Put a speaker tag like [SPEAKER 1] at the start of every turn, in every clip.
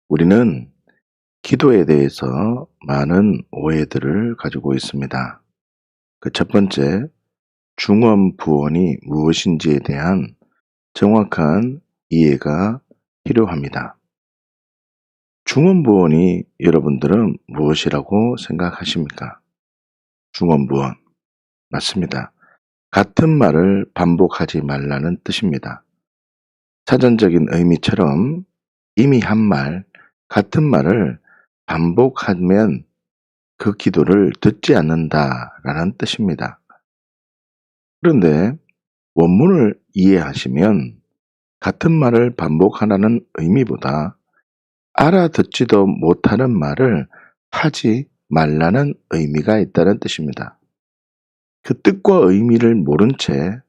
[SPEAKER 1] 우리는 기도에 대해서 많은 오해들을 가지고 있습니다. 그 첫 번째, 중언부언이 무엇인지에 대한 정확한 이해가 필요합니다. 중언부언이 여러분들은 무엇이라고 생각하십니까? 중언부언. 맞습니다. 같은 말을 반복하지 말라는 뜻입니다. 사전적인 의미처럼 이미 한 말, 같은 말을 반복하면 그 기도를 듣지 않는다라는 뜻입니다. 그런데 원문을 이해하시면 같은 말을 반복하라는 의미보다 알아듣지도 못하는 말을 하지 말라는 의미가 있다는 뜻입니다. 그 뜻과 의미를 모른 채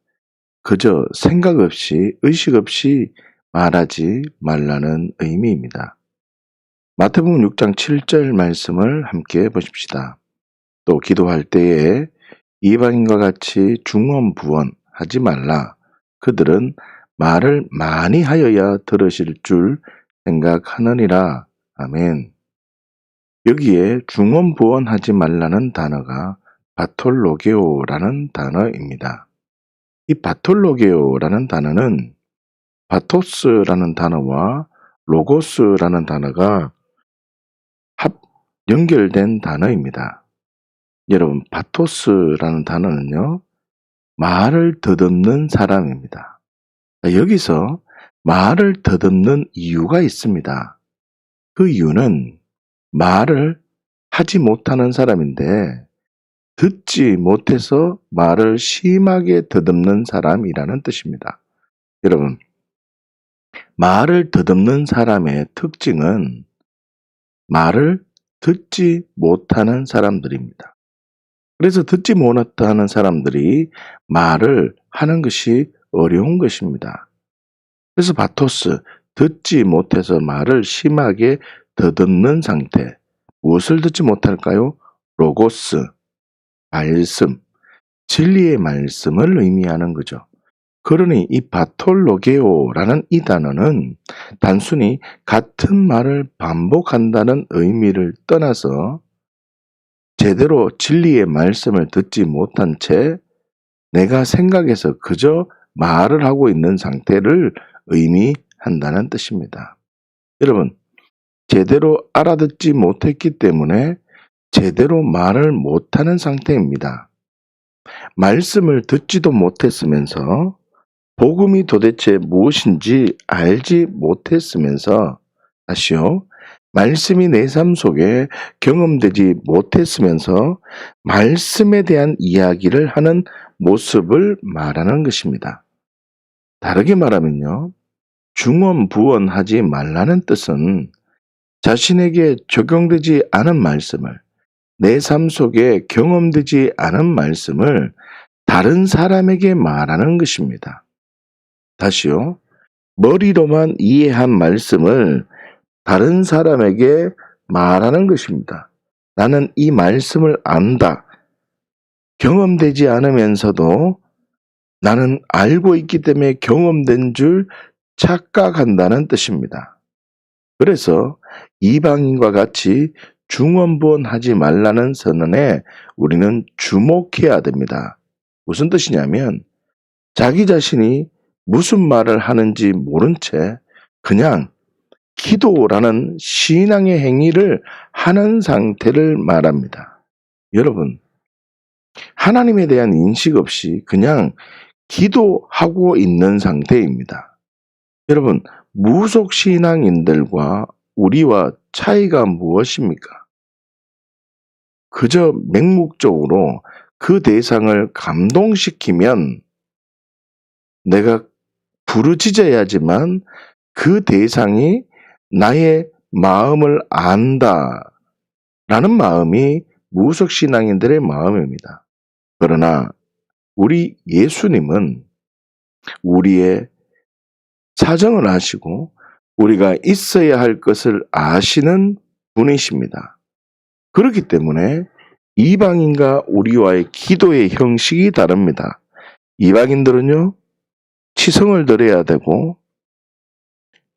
[SPEAKER 1] 그저 생각 없이 의식 없이 말하지 말라는 의미입니다. 마태복음 6장 7절 말씀을 함께 보십시다. 또 기도할 때에 이방인과 같이 중언부언하지 말라. 그들은 말을 많이 하여야 들으실 줄 생각하느니라. 아멘. 여기에 중언부언하지 말라는 단어가 바톨로게오라는 단어입니다. 이 바톨로게오라는 단어는 바토스라는 단어와 로고스라는 단어가 연결된 단어입니다. 여러분, 바토스라는 단어는요, 말을 더듬는 사람입니다. 여기서 말을 더듬는 이유가 있습니다. 그 이유는 말을 하지 못하는 사람인데 듣지 못해서 말을 심하게 더듬는 사람이라는 뜻입니다. 여러분, 말을 더듬는 사람의 특징은 말을 듣지 못하는 사람들입니다. 그래서 듣지 못하는 사람들이 말을 하는 것이 어려운 것입니다. 그래서 바토스, 듣지 못해서 말을 심하게 더듬는 상태. 무엇을 듣지 못할까요? 로고스, 말씀, 진리의 말씀을 의미하는 거죠. 그러니 이 바톨로게오라는 이 단어는 단순히 같은 말을 반복한다는 의미를 떠나서 제대로 진리의 말씀을 듣지 못한 채 내가 생각해서 그저 말을 하고 있는 상태를 의미한다는 뜻입니다. 여러분, 제대로 알아듣지 못했기 때문에 제대로 말을 못하는 상태입니다. 말씀을 듣지도 못했으면서 복음이 도대체 무엇인지 알지 못했으면서 다시요. 말씀이 내 삶 속에 경험되지 못했으면서 말씀에 대한 이야기를 하는 모습을 말하는 것입니다. 다르게 말하면요. 중언부언하지 말라는 뜻은 자신에게 적용되지 않은 말씀을, 내 삶 속에 경험되지 않은 말씀을 다른 사람에게 말하는 것입니다. 다시요. 머리로만 이해한 말씀을 다른 사람에게 말하는 것입니다. 나는 이 말씀을 안다. 경험되지 않으면서도 나는 알고 있기 때문에 경험된 줄 착각한다는 뜻입니다. 그래서 이방인과 같이 중언부언하지 말라는 선언에 우리는 주목해야 됩니다. 무슨 뜻이냐면 자기 자신이 무슨 말을 하는지 모른 채 그냥 기도라는 신앙의 행위를 하는 상태를 말합니다. 여러분, 하나님에 대한 인식 없이 그냥 기도하고 있는 상태입니다. 여러분, 무속 신앙인들과 우리와 차이가 무엇입니까? 그저 맹목적으로 그 대상을 감동시키면 내가 부르짖어야지만 그 대상이 나의 마음을 안다 라는 마음이 무속신앙인들의 마음입니다. 그러나 우리 예수님은 우리의 사정을 아시고 우리가 있어야 할 것을 아시는 분이십니다. 그렇기 때문에 이방인과 우리와의 기도의 형식이 다릅니다. 이방인들은요, 치성을 드려야 되고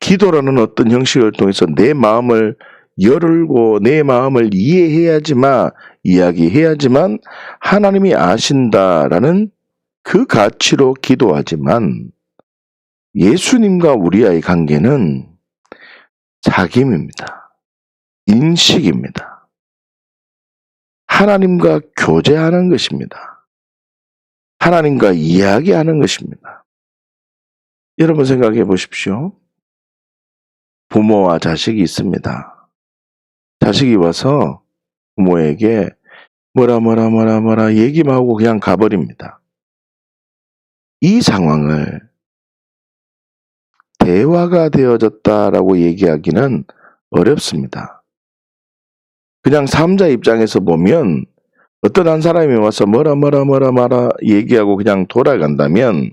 [SPEAKER 1] 기도라는 어떤 형식을 통해서 내 마음을 열고 내 마음을 이야기해야지만 하나님이 아신다라는 그 가치로 기도하지만 예수님과 우리와의 관계는 사귐입니다. 인식입니다. 하나님과 교제하는 것입니다. 하나님과 이야기하는 것입니다. 여러분 생각해 보십시오. 부모와 자식이 있습니다. 자식이 와서 부모에게 뭐라 얘기만 하고 그냥 가버립니다. 이 상황을 대화가 되어졌다라고 얘기하기는 어렵습니다. 그냥 삼자 입장에서 보면 어떤 한 사람이 와서 뭐라 얘기하고 그냥 돌아간다면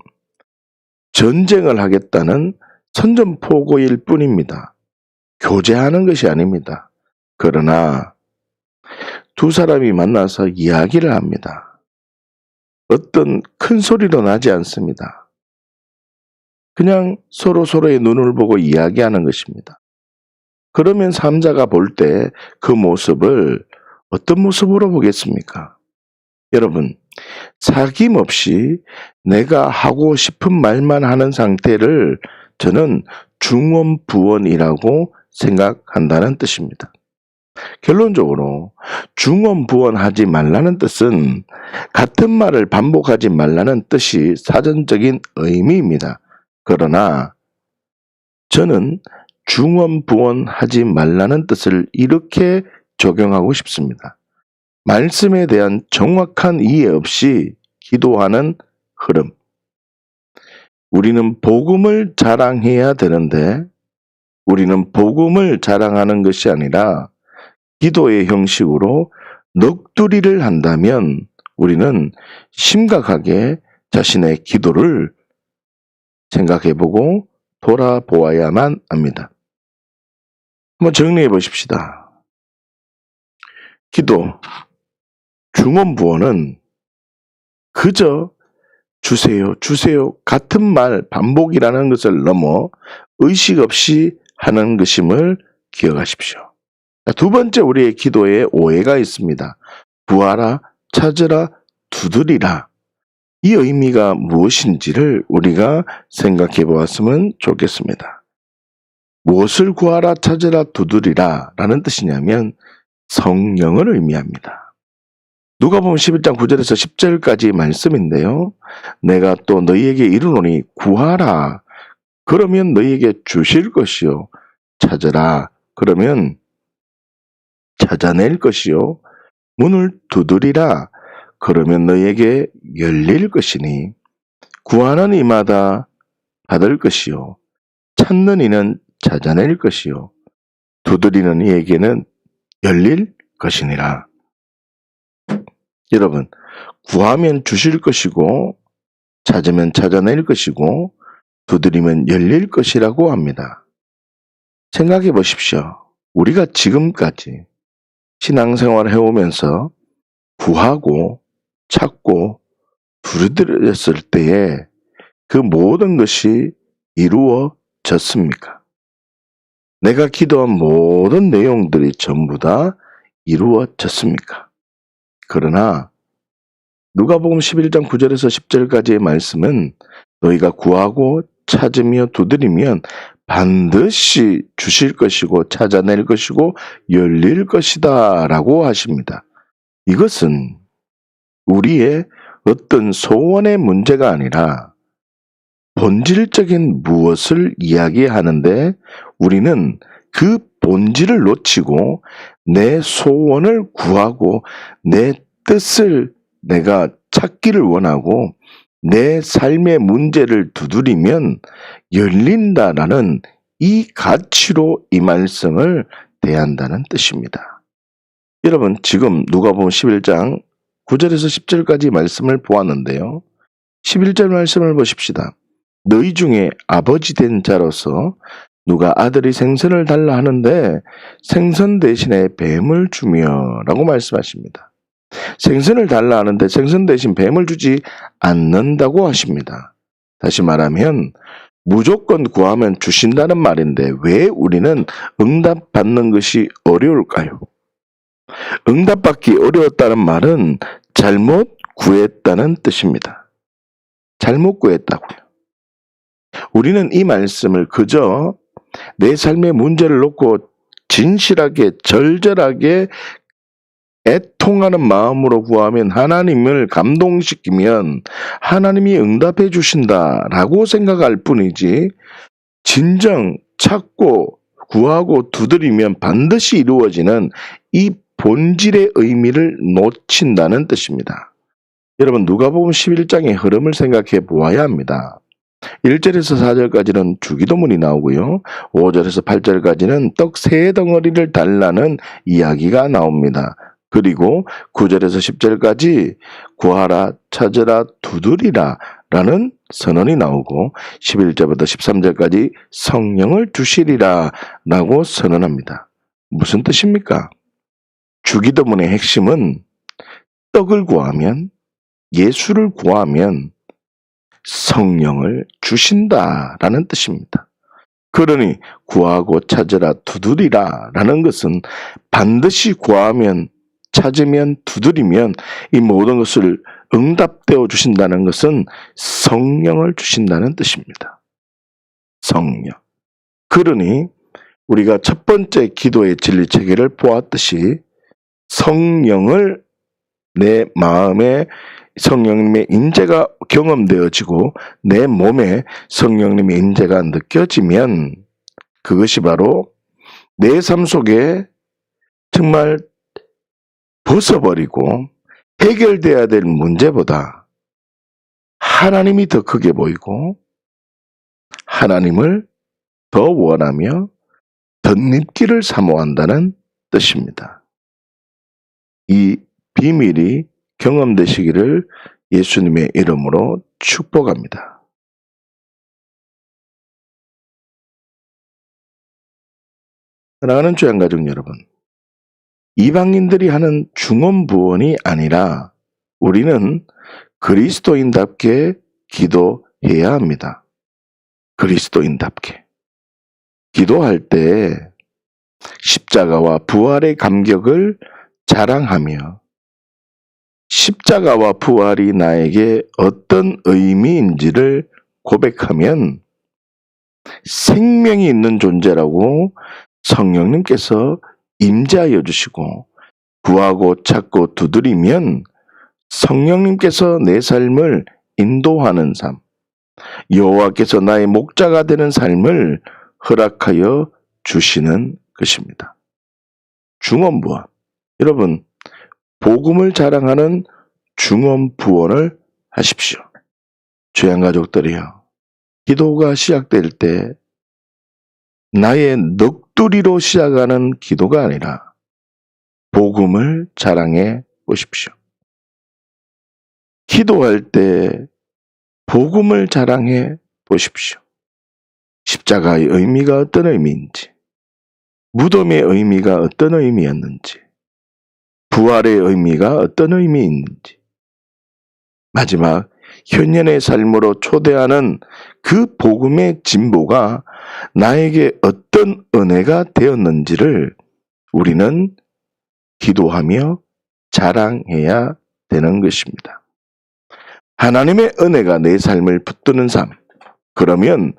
[SPEAKER 1] 전쟁을 하겠다는 선전포고일 뿐입니다. 교제하는 것이 아닙니다. 그러나 두 사람이 만나서 이야기를 합니다. 어떤 큰 소리도 나지 않습니다. 그냥 서로의 눈을 보고 이야기하는 것입니다. 그러면 삼자가 볼 때 그 모습을 어떤 모습으로 보겠습니까? 여러분, 사귐 없이 내가 하고 싶은 말만 하는 상태를 저는 중언부언이라고 생각한다는 뜻입니다. 결론적으로 중언부언하지 말라는 뜻은 같은 말을 반복하지 말라는 뜻이 사전적인 의미입니다. 그러나 저는 중언부언하지 말라는 뜻을 이렇게 적용하고 싶습니다. 말씀에 대한 정확한 이해 없이 기도하는 흐름. 우리는 복음을 자랑해야 되는데 우리는 복음을 자랑하는 것이 아니라 기도의 형식으로 넋두리를 한다면 우리는 심각하게 자신의 기도를 생각해보고 돌아보아야만 합니다. 한번 정리해 보십시다. 기도, 중언부언은 그저 주세요 같은 말 반복이라는 것을 넘어 의식 없이 하는 것임을 기억하십시오. 두 번째 우리의 기도에 오해가 있습니다. 구하라, 찾으라, 두드리라. 이 의미가 무엇인지를 우리가 생각해 보았으면 좋겠습니다. 무엇을 구하라, 찾으라, 두드리라 라는 뜻이냐면 성령을 의미합니다. 누가복음 11장 9절에서 10절까지 말씀인데요. 내가 또 너희에게 이르노니 구하라. 그러면 너희에게 주실 것이요. 찾으라. 그러면 찾아낼 것이요. 문을 두드리라. 그러면 너희에게 열릴 것이니 구하는 이마다 받을 것이요. 찾는 이는 찾아낼 것이요. 두드리는 이에게는 열릴 것이니라. 여러분, 구하면 주실 것이고 찾으면 찾아낼 것이고 두드리면 열릴 것이라고 합니다. 생각해 보십시오. 우리가 지금까지 신앙생활을 해오면서 구하고 찾고 두드렸을 때에 그 모든 것이 이루어졌습니까? 내가 기도한 모든 내용들이 전부 다 이루어졌습니까? 그러나 누가복음 11장 9절에서 10절까지의 말씀은 너희가 구하고 찾으며 두드리면 반드시 주실 것이고 찾아낼 것이고 열릴 것이다 라고 하십니다. 이것은 우리의 어떤 소원의 문제가 아니라 본질적인 무엇을 이야기하는데 우리는 그 본질을 놓치고 내 소원을 구하고 내 뜻을 내가 찾기를 원하고 내 삶의 문제를 두드리면 열린다라는 이 가치로 이 말씀을 대한다는 뜻입니다. 여러분, 지금 누가복음 11장 9절에서 10절까지 말씀을 보았는데요. 11절 말씀을 보십시다. 너희 중에 아버지 된 자로서 누가 아들이 생선을 달라 하는데 생선 대신에 뱀을 주며 라고 말씀하십니다. 생선을 달라 하는데 생선 대신 뱀을 주지 않는다고 하십니다. 다시 말하면 무조건 구하면 주신다는 말인데 왜 우리는 응답받는 것이 어려울까요? 응답받기 어려웠다는 말은 잘못 구했다는 뜻입니다. 잘못 구했다고요. 우리는 이 말씀을 그저 내 삶의 문제를 놓고 진실하게 절절하게 애통하는 마음으로 구하면 하나님을 감동시키면 하나님이 응답해 주신다라고 생각할 뿐이지 진정 찾고 구하고 두드리면 반드시 이루어지는 이 본질의 의미를 놓친다는 뜻입니다. 여러분 누가복음 11장의 흐름을 생각해 보아야 합니다. 1절에서 4절까지는 주기도문이 나오고요. 5절에서 8절까지는 떡 3덩어리를 달라는 이야기가 나옵니다. 그리고 9절에서 10절까지 구하라, 찾으라, 두드리라 라는 선언이 나오고 11절부터 13절까지 성령을 주시리라 라고 선언합니다. 무슨 뜻입니까? 주기도문의 핵심은 떡을 구하면, 예수를 구하면 성령을 주신다라는 뜻입니다. 그러니 구하고 찾으라 두드리라 라는 것은 반드시 구하면 찾으면 두드리면 이 모든 것을 응답되어 주신다는 것은 성령을 주신다는 뜻입니다. 성령. 그러니 우리가 첫 번째 기도의 진리체계를 보았듯이 성령을 내 마음에 성령님의 임재가 경험되어지고 내 몸에 성령님의 임재가 느껴지면 그것이 바로 내 삶 속에 정말 벗어버리고 해결돼야 될 문제보다 하나님이 더 크게 보이고 하나님을 더 원하며 덧입기를 사모한다는 뜻입니다. 이 비밀이 경험되시기를 예수님의 이름으로 축복합니다. 사랑하는 주양가족 여러분, 이방인들이 하는 중언부언이 아니라 우리는 그리스도인답게 기도해야 합니다. 그리스도인답게. 기도할 때 십자가와 부활의 감격을 자랑하며 십자가와 부활이 나에게 어떤 의미인지를 고백하면 생명이 있는 존재라고 성령님께서 임재하여 주시고 구하고 찾고 두드리면 성령님께서 내 삶을 인도하는 삶, 여호와께서 나의 목자가 되는 삶을 허락하여 주시는 것입니다. 중언부언. 여러분, 복음을 자랑하는 중언부언을 하십시오. 주양가족들이여, 기도가 시작될 때 나의 넋두리로 시작하는 기도가 아니라 복음을 자랑해 보십시오. 기도할 때 복음을 자랑해 보십시오. 십자가의 의미가 어떤 의미인지, 무덤의 의미가 어떤 의미였는지, 부활의 의미가 어떤 의미인지, 마지막 현년의 삶으로 초대하는 그 복음의 진보가 나에게 어떤 은혜가 되었는지를 우리는 기도하며 자랑해야 되는 것입니다. 하나님의 은혜가 내 삶을 붙드는 삶, 그러면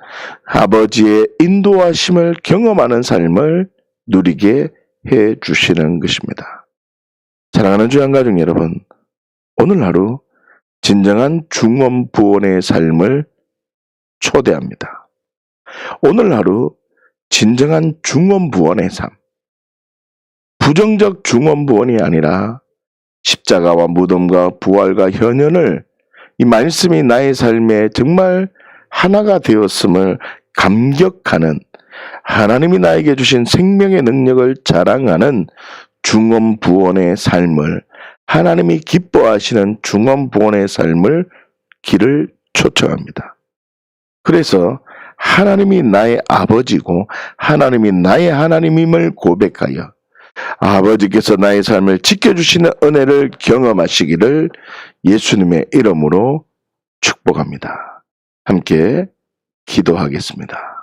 [SPEAKER 1] 아버지의 인도하심을 경험하는 삶을 누리게 해 주시는 것입니다. 사랑하는 주양가족 여러분, 오늘 하루 진정한 중언부언의 삶을 초대합니다. 오늘 하루 진정한 중언부언의 삶, 부정적 중언부언이 아니라 십자가와 무덤과 부활과 현현을 이 말씀이 나의 삶에 정말 하나가 되었음을 감격하는, 하나님이 나에게 주신 생명의 능력을 자랑하는 중언부언의 삶을, 하나님이 기뻐하시는 중언부언의 삶을 길을 초청합니다. 그래서 하나님이 나의 아버지고 하나님이 나의 하나님임을 고백하여 아버지께서 나의 삶을 지켜주시는 은혜를 경험하시기를 예수님의 이름으로 축복합니다. 함께 기도하겠습니다.